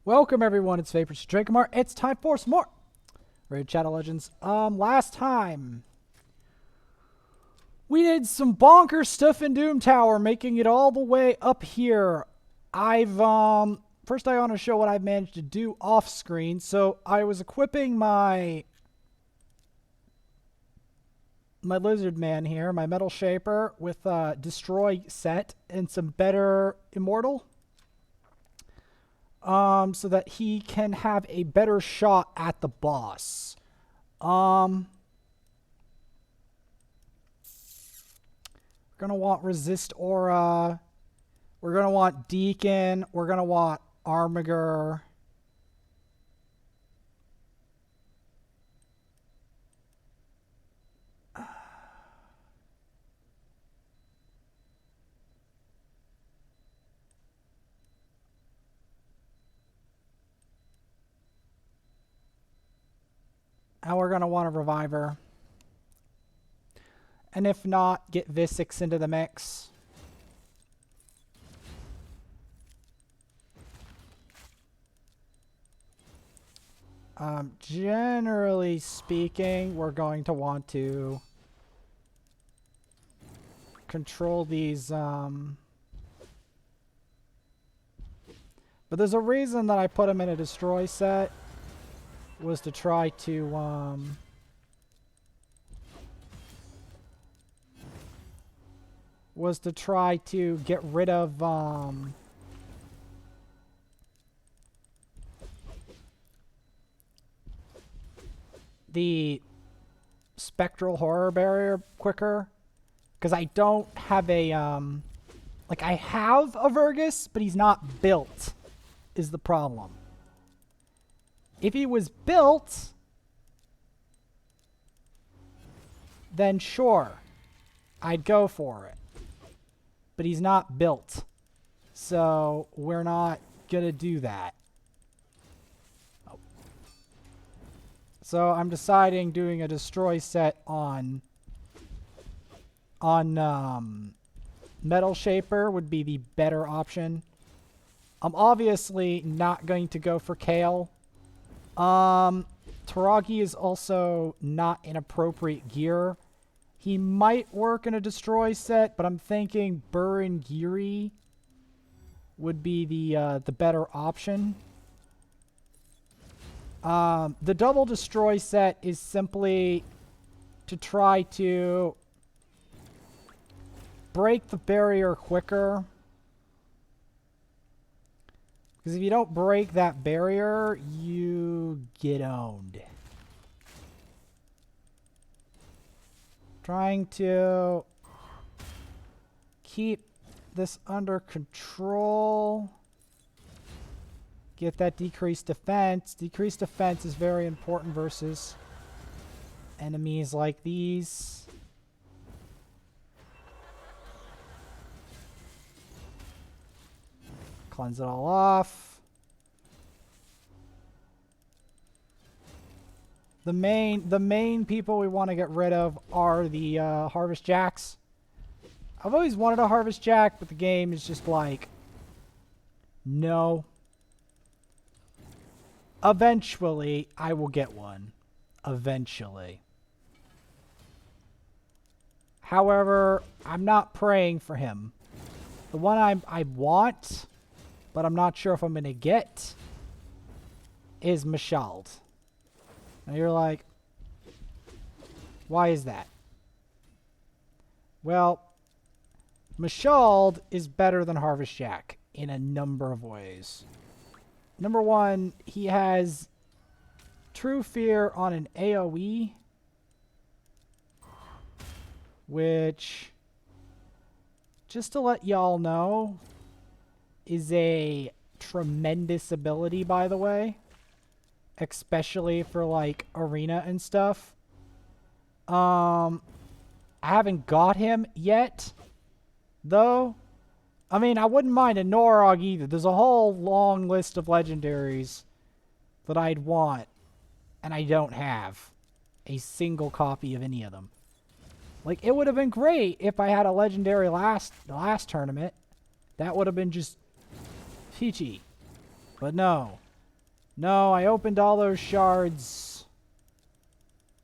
Welcome everyone, it's Vapors Drakomar. It's time for some more Raid Shadow Legends. Last time we did some bonkers stuff in Doom Tower, making it all the way up here. First I want to show what I've managed to do off screen. So I was equipping my lizard man here, my metal shaper, with a destroy set and some better immortal. So that he can have a better shot at the boss. We're gonna want resist aura. We're gonna want deacon. We're gonna want armiger. And we're going to want a reviver. And if not, get Visix into the mix. Generally speaking, we're going to want to control these. But there's a reason that I put them in a destroy set. Was to try to get rid of the spectral horror barrier quicker, because I don't have a like I have a Vergus, but he's not built is the problem. If he was built, then sure, I'd go for it. But he's not built. So we're not going to do that. Oh. So I'm deciding doing a destroy set on Metal Shaper would be the better option. I'm obviously not going to go for Kale. Taragi is also not in appropriate gear. He might work in a destroy set, but I'm thinking Burin Giri would be the better option. The double destroy set is simply to try to break the barrier quicker. Because if you don't break that barrier, you get owned. Trying to keep this under control. Get that decreased defense. Decreased defense is very important versus enemies like these. Cleanse it all off. The main people we want to get rid of are the Harvest Jacks. I've always wanted a Harvest Jack, but the game is just like, no. Eventually, I will get one. Eventually. However, I'm not praying for him. The one I want, but I'm not sure if I'm going to get, is Mashald. Now you're like, why is that? Well, Mashald is better than Harvest Jack in a number of ways. Number one, he has True Fear on an AoE, which, just to let y'all know, is a tremendous ability, by the way. Especially for, like, arena and stuff. I haven't got him yet, though. I mean, I wouldn't mind a Norog either. There's a whole long list of legendaries that I'd want, and I don't have a single copy of any of them. Like, it would have been great if I had a legendary last tournament. That would have been just peachy. But no. No, I opened all those shards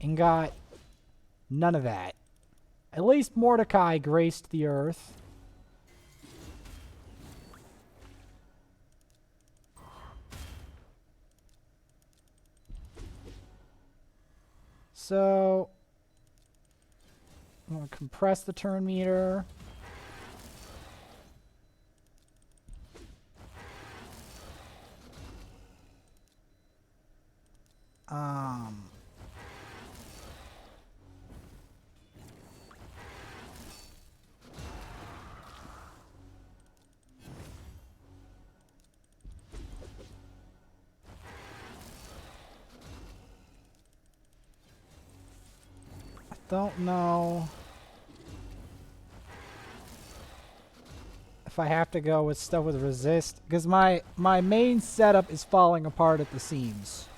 and got none of that. At least Mordecai graced the earth. So, I'm going to compress the turn meter. I don't know if I have to go with stuff with resist, because my main setup is falling apart at the seams.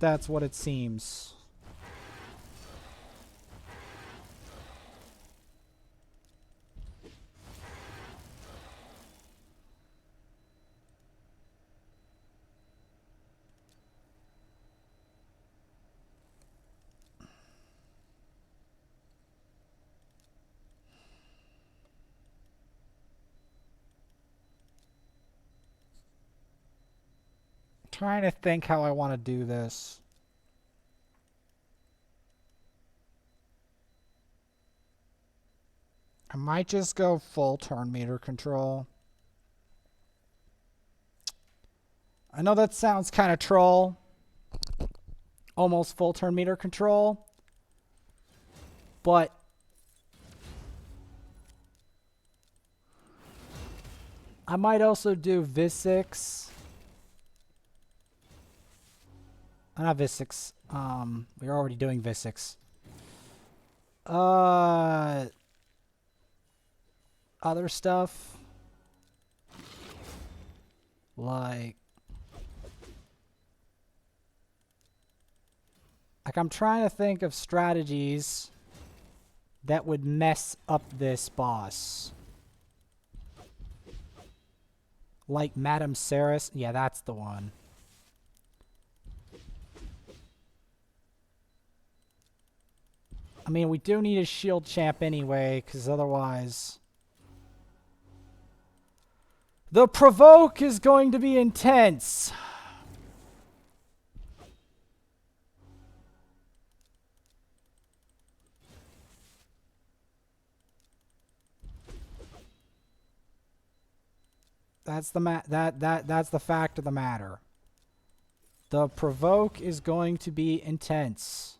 That's what it seems. Trying to think how I want to do this. I might just go full turn meter control. I know that sounds kind of troll. Almost full turn meter control. But I might also do Visix. Not Visix. We're already doing Visix. Other stuff. Like I'm trying to think of strategies that would mess up this boss. Like Madame Saris. Yeah, that's the one. I mean, we do need a shield champ anyway, because otherwise... The provoke is going to be intense. That's the that's the fact of the matter. The provoke is going to be intense.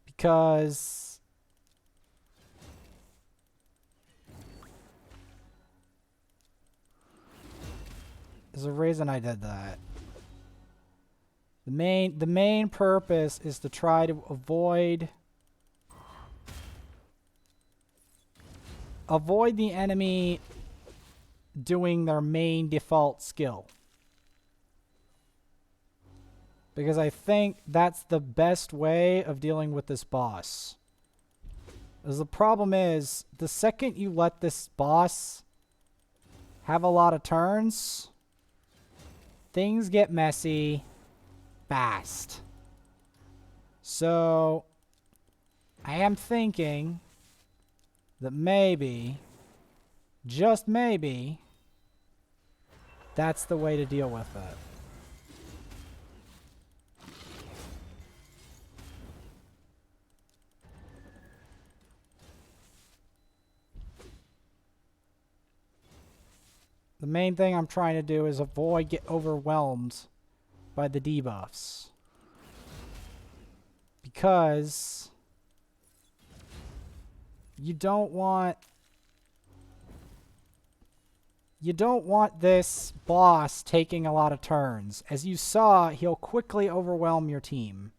Because there's a reason I did that. The main purpose is to try to avoid the enemy doing their main default skill. Because I think that's the best way of dealing with this boss. Because the problem is, the second you let this boss have a lot of turns, things get messy fast. So, I am thinking that maybe, just maybe, that's the way to deal with it. The main thing I'm trying to do is avoid get overwhelmed by the debuffs. Because you don't want this boss taking a lot of turns. As you saw, he'll quickly overwhelm your team.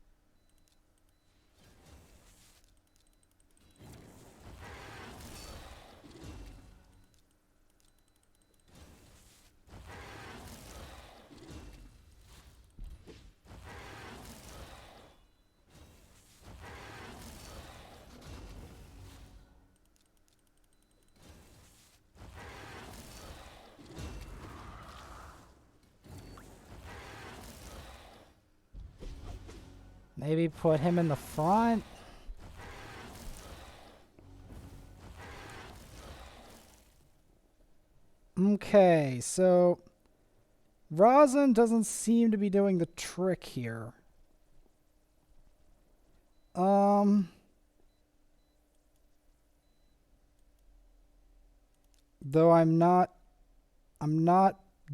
Maybe put him in the front. Okay, so Razan doesn't seem to be doing the trick here. Though I'm not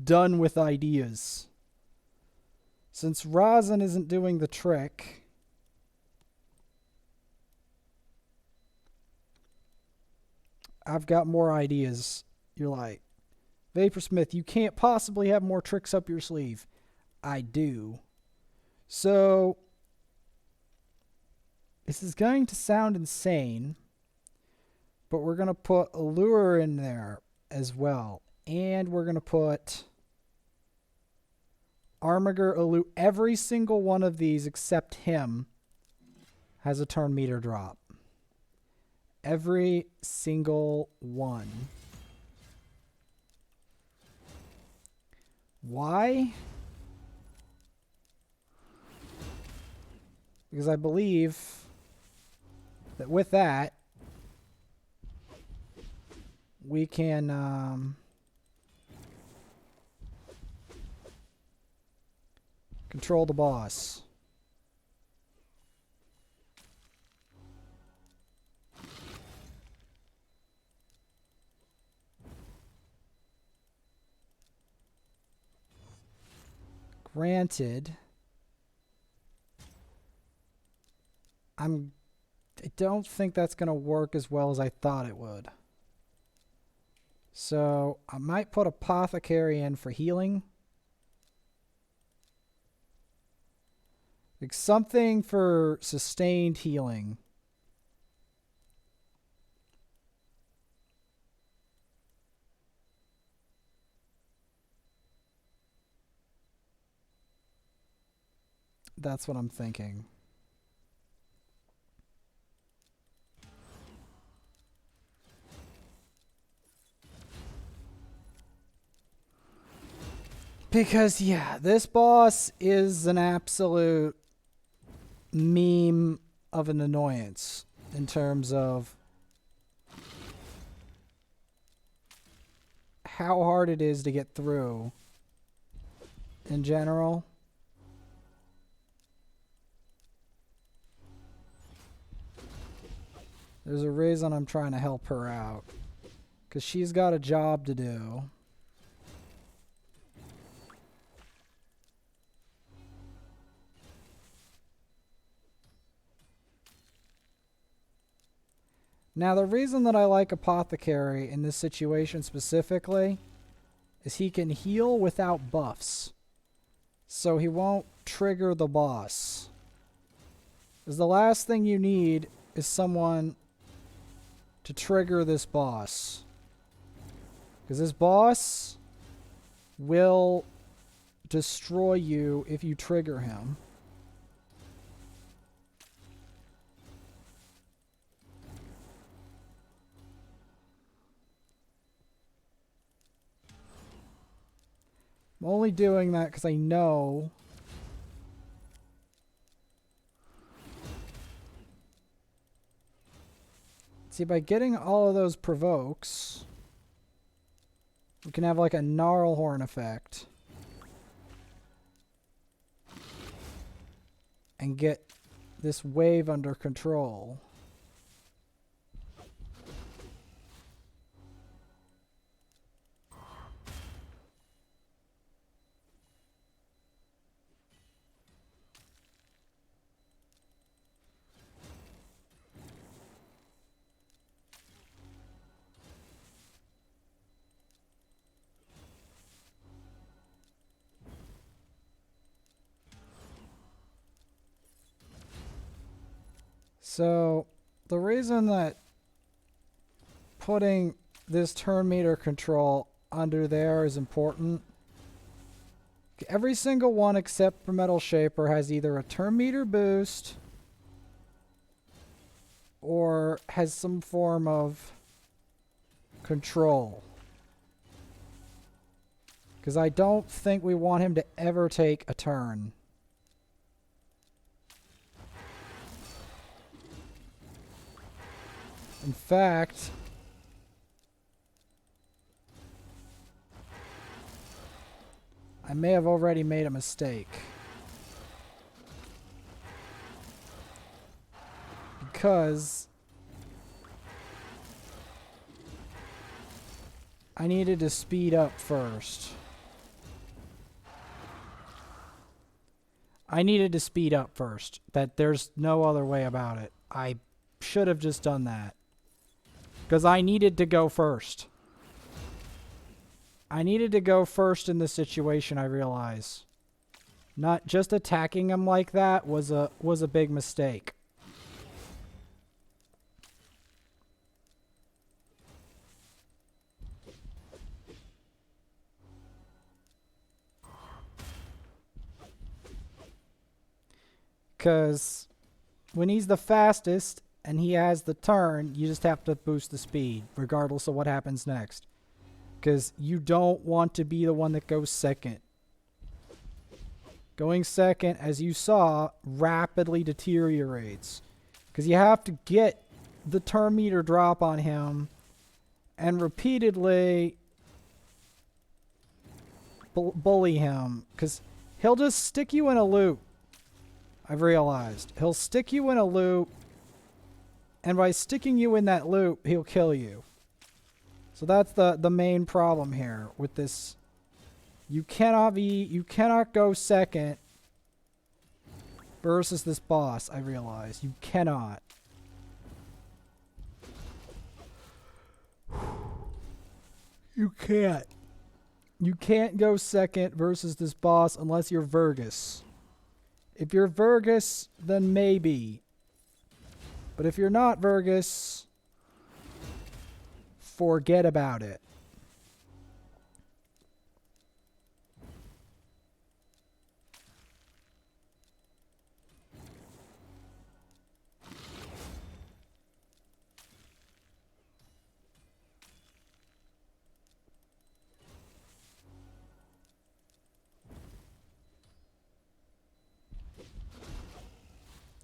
done with ideas. Since Razan isn't doing the trick, I've got more ideas. You're like, Vaporsmith, you can't possibly have more tricks up your sleeve. I do. So, this is going to sound insane, but we're going to put a lure in there as well. And we're going to put Armiger, Alu. Every single one of these except him has a turn meter drop. Every single one. Why? Because I believe that with that, we can control the boss. Granted, I don't think that's going to work as well as I thought it would. So I might put Apothecary in for healing. Like something for sustained healing. That's what I'm thinking. Because, yeah, this boss is an absolute meme of an annoyance in terms of how hard it is to get through in general. There's a reason I'm trying to help her out, because she's got a job to do. Now, the reason that I like Apothecary in this situation specifically is he can heal without buffs. So he won't trigger the boss. Because the last thing you need is someone to trigger this boss. Because this boss will destroy you if you trigger him. I'm only doing that because I know see, by getting all of those provokes, we can have like a Gnarlhorn effect. And get this wave under control. So, the reason that putting this turn meter control under there is important, every single one except for Metal Shaper has either a turn meter boost or has some form of control. Because I don't think we want him to ever take a turn. In fact, I may have already made a mistake. Because I needed to speed up first. That there's no other way about it. I should have just done that. Because I needed to go first. I needed to go first in this situation, I realize. Not just attacking him like that was a big mistake. Because when he's the fastest and he has the turn, you just have to boost the speed, regardless of what happens next. Because you don't want to be the one that goes second. Going second, as you saw, rapidly deteriorates. Because you have to get the turn meter drop on him and repeatedly bully him. Because he'll just stick you in a loop. I've realized. He'll stick you in a loop, and by sticking you in that loop, he'll kill you. So that's the main problem here with this. You cannot go second versus this boss, I realize. You cannot. You can't. You can't go second versus this boss unless you're Vergus. If you're Vergus, then maybe. But if you're not Vergus, forget about it.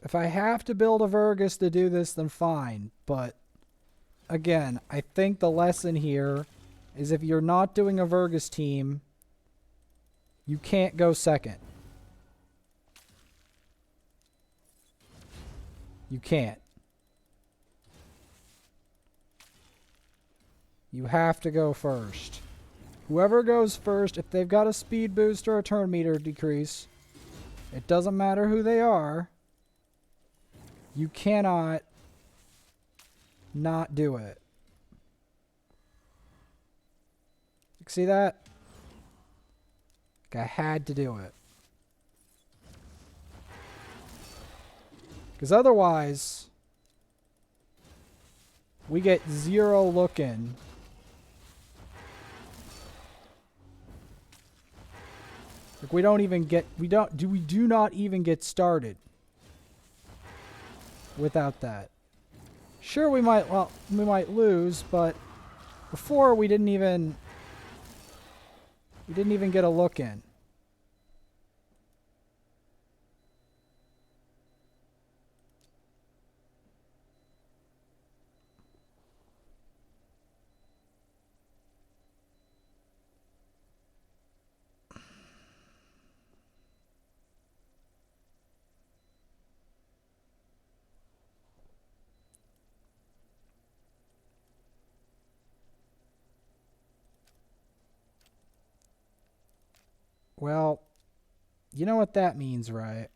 If I have to build a Vergus to do this, then fine. But, again, I think the lesson here is if you're not doing a Vergus team, you can't go second. You can't. You have to go first. Whoever goes first, if they've got a speed boost or a turn meter decrease, it doesn't matter who they are, you cannot not do it. See that? Like I had to do it. Because otherwise, we get 0 look-in. Like we don't even get, we do not even get started without that. Sure, we might lose, but before we didn't even get a look in. Well, you know what that means, right?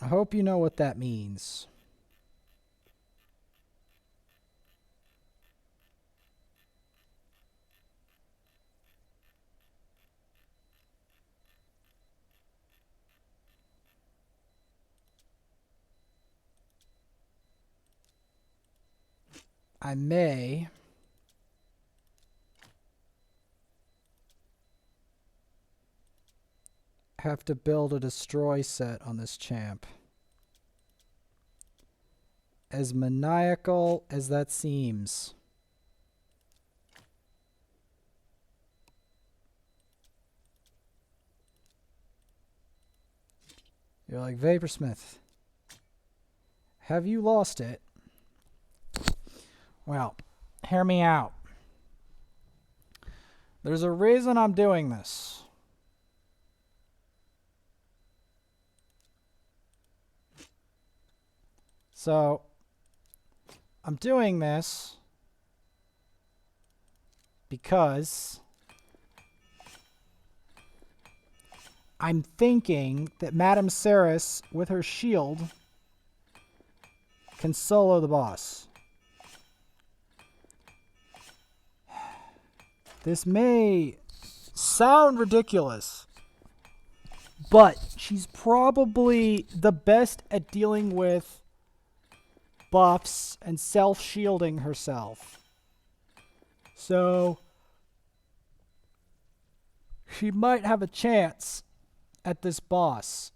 I hope you know what that means. I may have to build a destroy set on this champ. As maniacal as that seems. You're like, Vaporsmith, have you lost it? Well, hear me out. There's a reason I'm doing this. So, I'm doing this because I'm thinking that Madame Ceres, with her shield, can solo the boss. This may sound ridiculous, but she's probably the best at dealing with buffs and self-shielding herself. So, she might have a chance at this boss.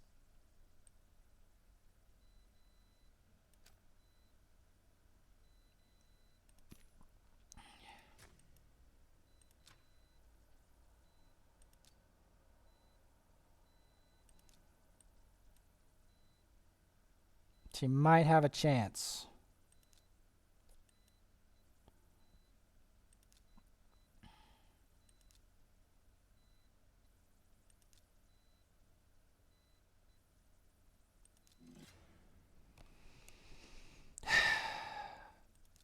She might have a chance.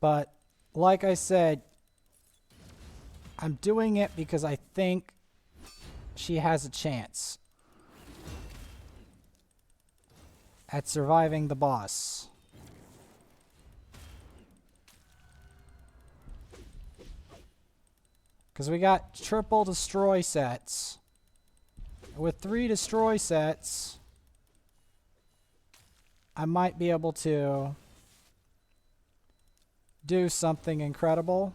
But, like I said, I'm doing it because I think she has a chance at surviving the boss. Because we got triple destroy sets. With 3 destroy sets, I might be able to do something incredible.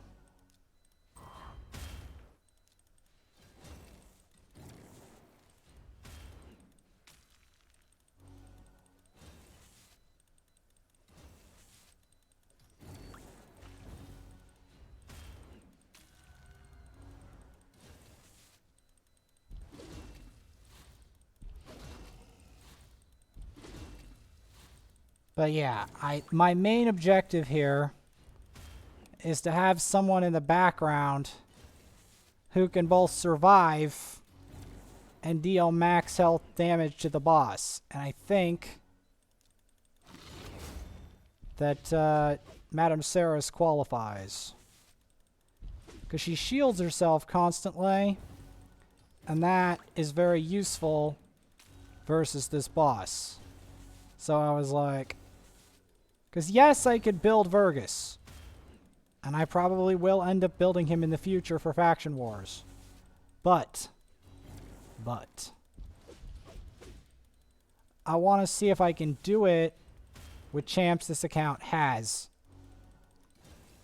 But yeah, my main objective here is to have someone in the background who can both survive and deal max health damage to the boss. And I think that Madame Ceres qualifies. Because she shields herself constantly, and that is very useful versus this boss. So I was like, because yes, I could build Vergus, and I probably will end up building him in the future for Faction Wars. But, I want to see if I can do it with champs this account has.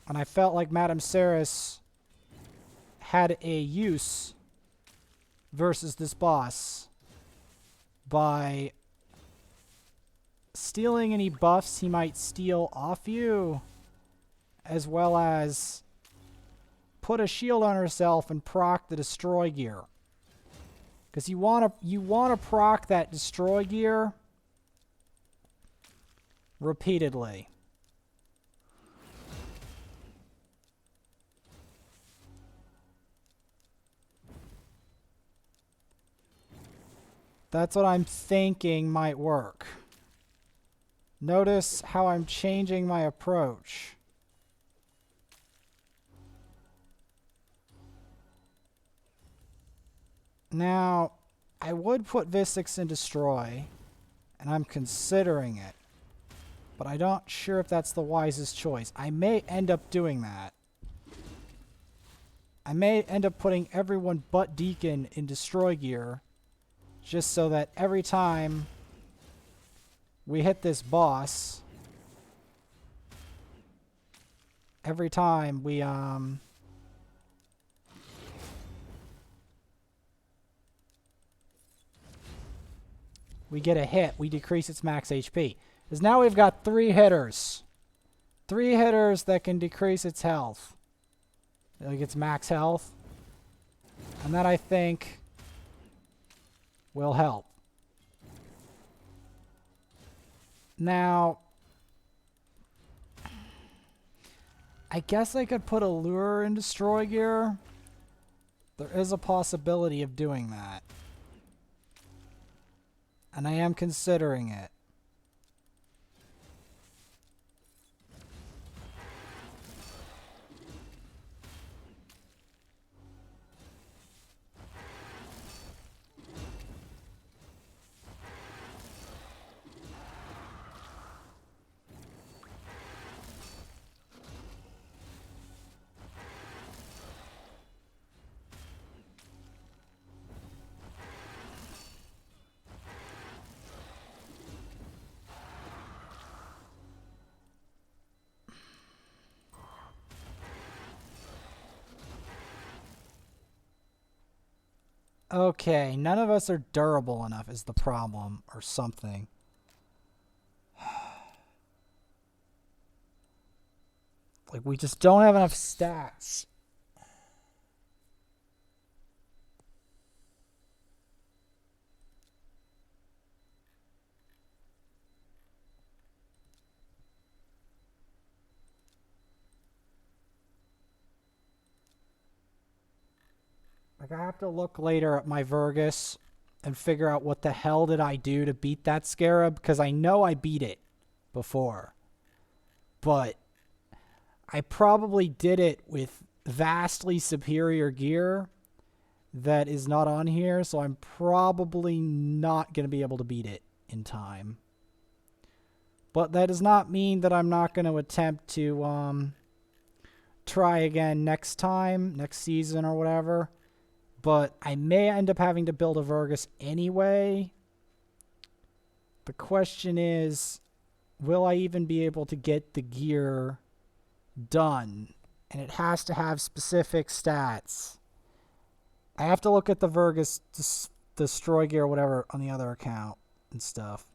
And I felt like Madame Ceres had a use versus this boss by stealing any buffs he might steal off you, as well as put a shield on herself and proc the destroy gear. Because you wanna proc that destroy gear repeatedly. That's what I'm thinking might work. Notice how I'm changing my approach. Now, I would put Visix in Destroy, and I'm considering it. But I'm not sure if that's the wisest choice. I may end up doing that. I may end up putting everyone but Deacon in Destroy gear, just so that every time we hit this boss, every time we get a hit, we decrease its max HP. Because now we've got 3 hitters. 3 hitters that can decrease its health. Like its max health. And that, I think, will help. Now, I guess I could put a lure in destroy gear. There is a possibility of doing that. And I am considering it. Okay, none of us are durable enough is the problem, or something. Like, we just don't have enough stats. Like, I have to look later at my Vergus and figure out what the hell did I do to beat that Scarab, because I know I beat it before. But I probably did it with vastly superior gear that is not on here, so I'm probably not going to be able to beat it in time. But that does not mean that I'm not going to attempt to try again next time, next season or whatever. But I may end up having to build a Vergus anyway. The question is, will I even be able to get the gear done? And it has to have specific stats. I have to look at the Vergus destroy gear or whatever on the other account and stuff.